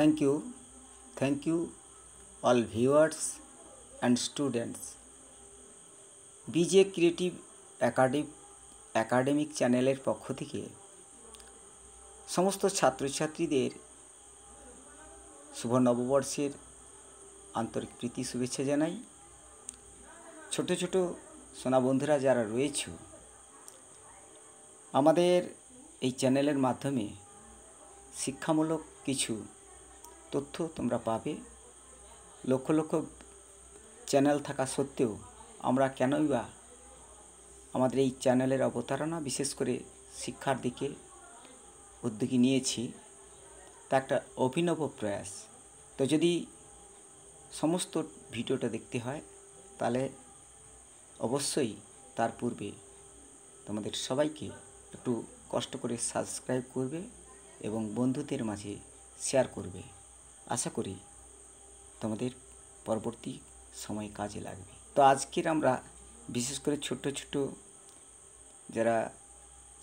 Thank you all viewers and students. B J creative academic চ্যানেলের পক্ষ থেকে সমস্ত ছাত্রছাত্রীদের শুভ নববর্ষের আন্তরিক প্রীতি শুভেচ্ছা জানাই। ছোট ছোট সোনা বন্ধুরা যারা রয়েছে, আমাদের এই চ্যানেলের মাধ্যমে শিক্ষামূলক কিছু তথ্য তোমরা পাবে। লক্ষ লক্ষ চ্যানেল থাকা সত্ত্বেও আমরা কেনই বা আমাদের এই চ্যানেলের অবতারণা বিশেষ করে শিক্ষার দিকে উদ্যোগী নিয়েছি, তা একটা অভিনব প্রয়াস। তো যদি সমস্ত ভিডিওটা দেখতে হয় তাহলে অবশ্যই তার পূর্বে তোমাদের সবাইকে একটু কষ্ট করে সাবস্ক্রাইব করবে এবং বন্ধুদের মাঝে শেয়ার করবে। আশা করি তোমাদের পরবর্তী সময় কাজে লাগবে। তো আজকের আমরা বিশেষ করে ছোট ছোট যারা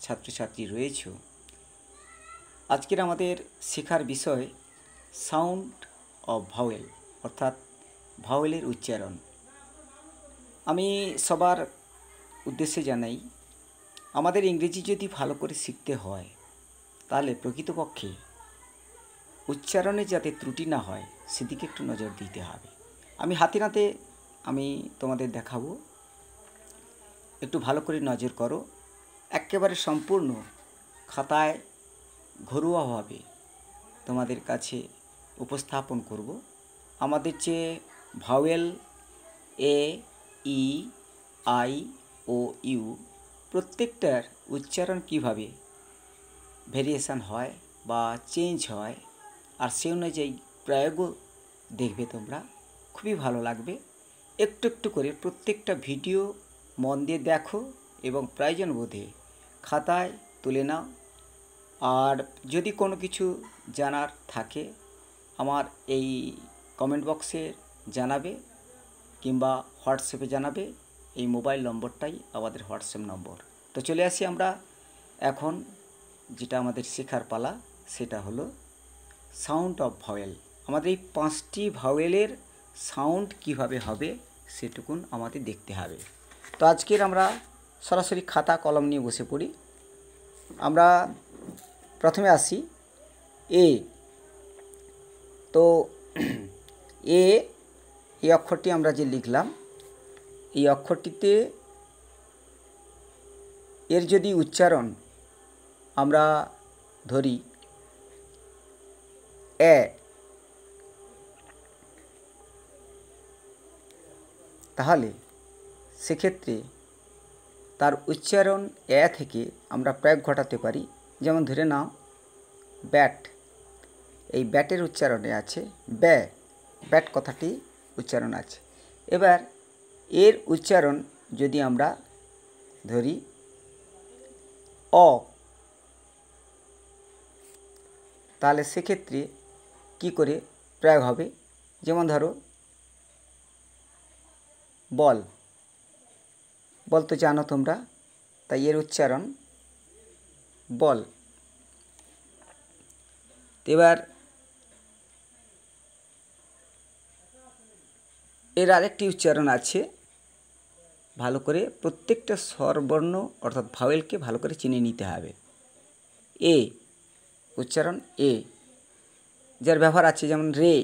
ছাত্রছাত্রী রয়েছে, আজকের আমাদের শেখার বিষয় সাউন্ড অফ ভাওয়েল, অর্থাৎ ভাওয়েলের উচ্চারণ। আমি সবার উদ্দেশ্যে জানাই, আমাদের ইংরেজি যদি ভালো করে শিখতে হয় তাহলে প্রকৃতপক্ষে উচ্চারণে যাতে ত্রুটি না হয় সেদিকে একটু নজর দিতে হবে। আমি হাতে নাতে আমি তোমাদের দেখাবো, একটু ভালো করে নজর করো। একেবারে সম্পূর্ণ খাতায় ঘরোয়াভাবে তোমাদের কাছে উপস্থাপন করব। আমাদের যে vowel A, E, I O U প্রত্যেকটার উচ্চারণ কিভাবে ভেরিয়েশান হয় বা চেঞ্জ হয়, আর সে অনুযায়ী প্রয়োগও দেখবে তোমরা, খুবই ভালো লাগবে। একটু একটু করে প্রত্যেকটা ভিডিও মন দিয়ে দেখো এবং প্রয়োজন বোধে খাতায় তুলে নাও। আর যদি কোনো কিছু জানার থাকে আমার এই কমেন্ট বক্সে জানাবে কিংবা হোয়াটসঅ্যাপে জানাবে। এই মোবাইল নম্বরটাই আমাদের হোয়াটসঅ্যাপ নম্বর। তো চলে আসি আমরা এখন যেটা আমাদের শেখার পালা, সেটা হলো সাউন্ড অফ ভাওয়েল। আমাদের এই 5টি ভাওয়েলের সাউন্ড কিভাবে হবে সেটুকুন আমাদের দেখতে হবে। তো আজকের আমরা সরাসরি খাতা কলম নিয়ে বসে পড়ি। আমরা প্রথমে আসি এ। তো এই অক্ষরটি আমরা যে লিখলাম, এই অক্ষরটিতে এর যদি উচ্চারণ আমরা ধরি এ, তাহলে সেক্ষেত্রে তার উচ্চারণ এ থেকে আমরা প্রয়োগ ঘটাতে পারি। যেমন ধরে নাও ব্যাট, এই ব্যাটের উচ্চারণে আছে ব্যা, ব্যাট কথাটি উচ্চারণ আছে। এবার এর উচ্চারণ যদি আমরা ধরি অ, তাহলে সেক্ষেত্রে কি করে প্রয়োগ হবে? যেমন ধরো বল, বল তো জানো তোমরা, তাই এর উচ্চারণ বল। এবার এর আরেকটি উচ্চারণ আছে, ভালো করে প্রত্যেকটা স্বরবর্ণ অর্থাৎ ভাওয়েলকে ভালো করে চিনে নিতে হবে। এ উচ্চারণ এ, যার ব্যবহার আছে যেমন রে,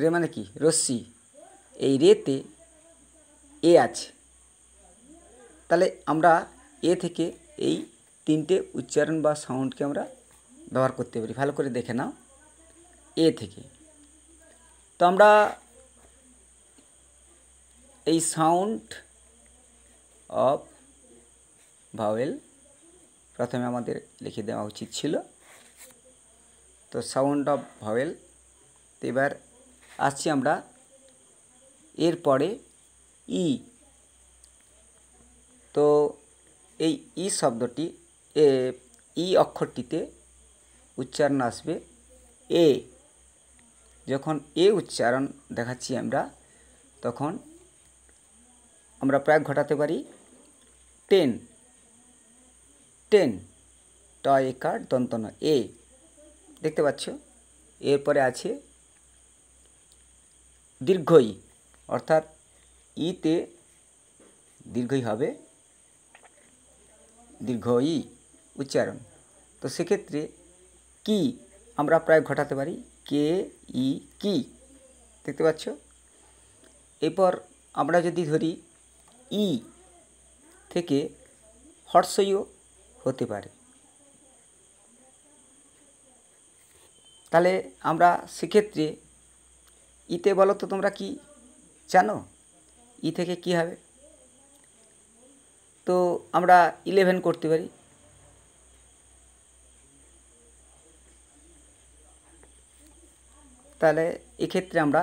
রে মানে কি রশ্মি, এই রেতে এ আছে। তাহলে আমরা এ থেকে এই 3টে উচ্চারণ বা সাউন্ডকে আমরা ব্যবহার করতে পারি। ভালো করে দেখে নাও এ থেকে। তো আমরা এই সাউন্ড অফ ভাওয়েল প্রথমে আমাদের লিখে দেওয়া উচিত ছিল। তো সাউন্ড অফ ভাওয়েল, তো এবার আসছি আমরা এরপরে ই। তো এই ই শব্দটি, ই অক্ষরটিতে উচ্চারণ আসবে এ। যখন এ উচ্চারণ দেখাচ্ছি আমরা, তখন আমরা প্রয়োগ ঘটাতে পারি টেন, টেন। ট একার দন্ত ন এ, দেখতে পাচ্ছ। এরপরে আছে দীর্ঘই, অর্থাৎ ইতে দীর্ঘই হবে, দীর্ঘই উচ্চারণ। তো সেক্ষেত্রে কি আমরা প্রায় ঘটাতে পারি, কে ই কি, দেখতে পাচ্ছ। এরপর আমরা যদি ধরি ই থেকে হর্ষইও হতে পারে, তাহলে আমরা সেক্ষেত্রে ইতে বলো তো তোমরা কি জানো, ই থেকে কি হবে? তো আমরা 11 করতে পারি। তাহলে এক্ষেত্রে আমরা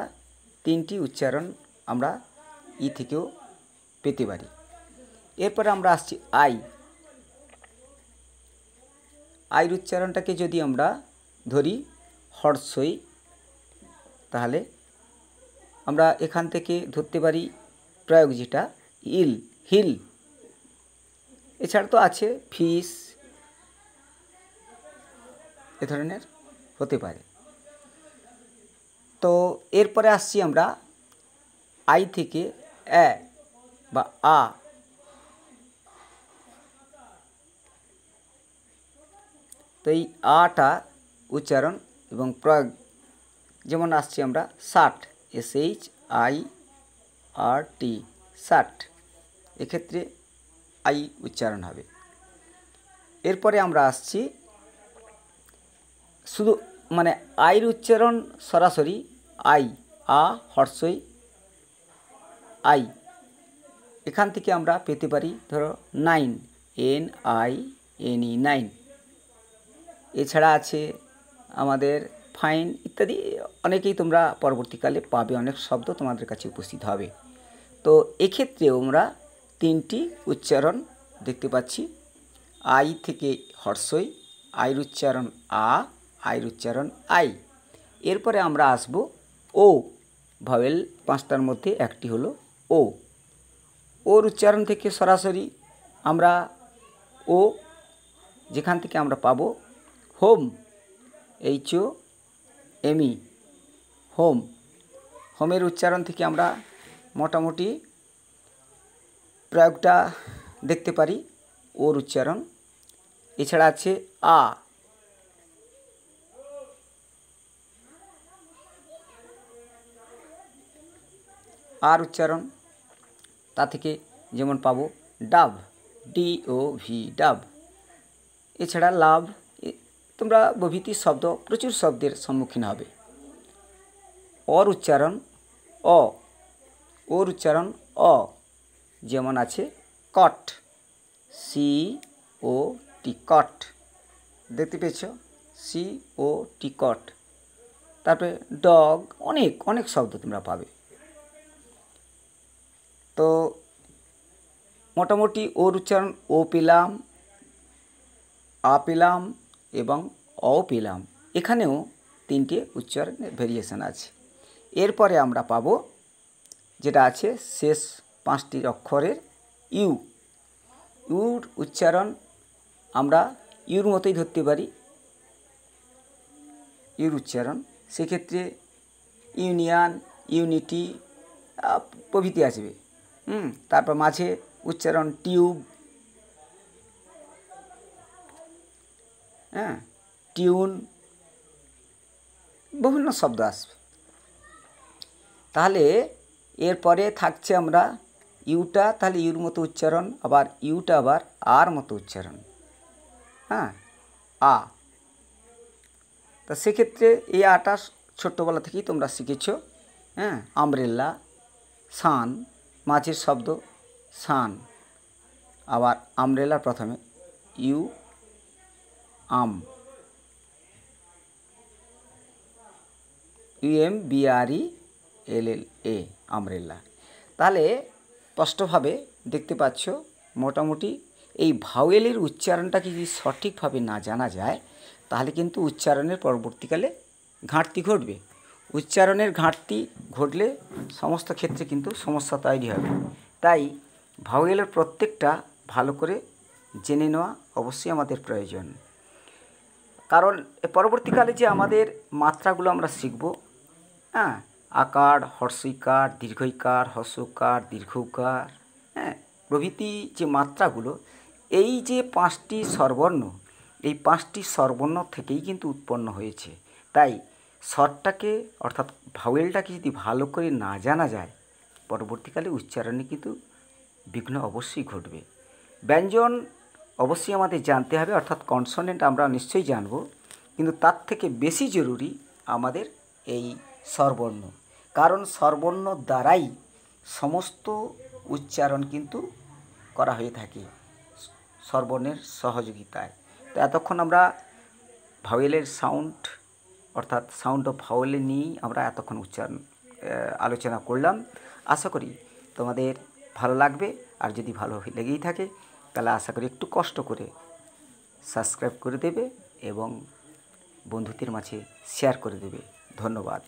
3টি উচ্চারণ আমরা ই থেকেও পেতে পারি। এরপরে আমরা আসছি আই। আইর উচ্চারণটাকে যদি আমরা ধরি হর্ষই, তাহলে আমরা এখান থেকে ধরতে পারি প্রয়োগ যেটা ইল, হিল। এছাড়া তো আছে ফিস, এ ধরনের হতে পারে। তো এরপরে আসছি আমরা আই থেকে এ বা আ। তো এই আটা উচ্চারণ এবং প্রয়োগ যেমন আসছি আমরা ষাট, SHIRT, ষাট, এক্ষেত্রে আই উচ্চারণ হবে। এরপরে আমরা আসছি শুধু মানে আইর উচ্চারণ সরাসরি আই, আ হর্ষই আই। এখান থেকে আমরা পেতে পারি ধরো 9, NINE, 9। এছাড়া আছে আমাদের ফাইন ইত্যাদি অনেকেই তোমরা পরবর্তীকালে পাবে, অনেক শব্দ তোমাদের কাছে উপস্থিত হবে। তো এক্ষেত্রেও আমরা 3টি উচ্চারণ দেখতে পাচ্ছি, আই থেকে হর্ষই, আইর উচ্চারণ আ, আইর উচ্চারণ আই। এরপরে আমরা আসব ও, ভাওয়েল 5টার মধ্যে একটি হলো ও। ওর উচ্চারণ থেকে সরাসরি আমরা ও, যেখান থেকে আমরা পাবো হোম, HOME, হোম। হোমের উচ্চারণ থেকে আমরা মোটামুটি প্রয়োগটা দেখতে পারি, ওর উচ্চারণ। এছাড়া আছে আ, আর উচ্চারণ, তা থেকে যেমন পাবো ডাব, DOV, ডাব। এছাড়া লাভ, তোমরা প্রভৃতি শব্দ, প্রচুর শব্দের সম্মুখীন হবে। অর উচ্চারণ অ, ওর উচ্চারণ অ, যেমন আছে কট, COT, কট, দেখতে পেয়েছ, COT, কট। তারপরে ডগ, অনেক অনেক শব্দ তোমরা পাবে। তো মোটামুটি ওর উচ্চারণ ও পেলাম, আ পেলাম এবং অ পেলাম। এখানেও 3টে উচ্চারণের ভেরিয়েশন আছে। এরপরে আমরা পাবো যেটা আছে শেষ 5টি অক্ষরের ইউ। ইউর উচ্চারণ আমরা ইউর মতোই ধরতে পারি, ইউর উচ্চারণ। সেক্ষেত্রে ইউনিয়ন, ইউনিটি প্রভৃতি আসবে। তারপর মাঝে উচ্চারণ টিউব, টিউন, বিভিন্ন শব্দ আসবে। তাহলে এরপরে থাকছে আমরা ইউটা, তাহলে ইউর মতো উচ্চারণ, আবার ইউটা আবার আর মতো উচ্চারণ, আ। তা সেক্ষেত্রে এই আটা ছোট্টবেলা থেকেই তোমরা শিখেছ। আমব্রেলা, সান, মাঝের শব্দ সান, আবার আমব্রেলার প্রথমে ইউ, আম, UMBRELLA, আমব্রেলা। তাহলে স্পষ্টভাবে দেখতে পাচ্ছ, মোটামুটি এই ভাওয়েলের উচ্চারণটাকে যদি সঠিকভাবে না জানা যায়, তাহলে কিন্তু উচ্চারণের পরবর্তীকালে ঘাটতি ঘটবে। উচ্চারণের ঘাটতি ঘটলে সমস্ত ক্ষেত্রে কিন্তু সমস্যা তৈরি হবে। তাই ভাওয়েলের প্রত্যেকটা ভালো করে জেনে নেওয়া অবশ্যই আমাদের প্রয়োজন। কারণ পরবর্তীকালে যে আমাদের মাত্রাগুলো আমরা শিখব, হ্যাঁ, আকার, হর্ষইকার, দীর্ঘইকার, হ্রস্বকার, দীর্ঘকার, হ্যাঁ, প্রভৃতি যে মাত্রাগুলো, এই যে 5টি স্বরবর্ণ, এই 5টি স্বরবর্ণ থেকেই কিন্তু উৎপন্ন হয়েছে। তাই স্বরটাকে অর্থাৎ ভাওয়েলটাকে যদি ভালো করে না জানা যায়, পরবর্তীকালে উচ্চারণে কিন্তু বিঘ্ন অবশ্যই ঘটবে। ব্যঞ্জন অবশ্যই আমাদের জানতে হবে, অর্থাৎ কনসোনেন্ট আমরা নিশ্চয়ই জানব, কিন্তু তার থেকে বেশি জরুরি আমাদের এই স্বরবর্ণ। কারণ স্বরবর্ণ দ্বারাই সমস্ত উচ্চারণ কিন্তু করা হয়ে থাকে স্বরবর্ণের সহযোগিতায়। তো এতক্ষণ আমরা ভাওয়েলের সাউন্ড অর্থাৎ সাউন্ড অফ ভাওয়েল নিয়েই আমরা এতক্ষণ আলোচনা করলাম। আশা করি তোমাদের ভালো লাগবে, আর যদি ভালো লেগেই থাকে তাহলে আশা করি একটু কষ্ট করে সাবস্ক্রাইব করে দেবে এবং বন্ধুদের মাঝে শেয়ার করে দেবে। ধন্যবাদ।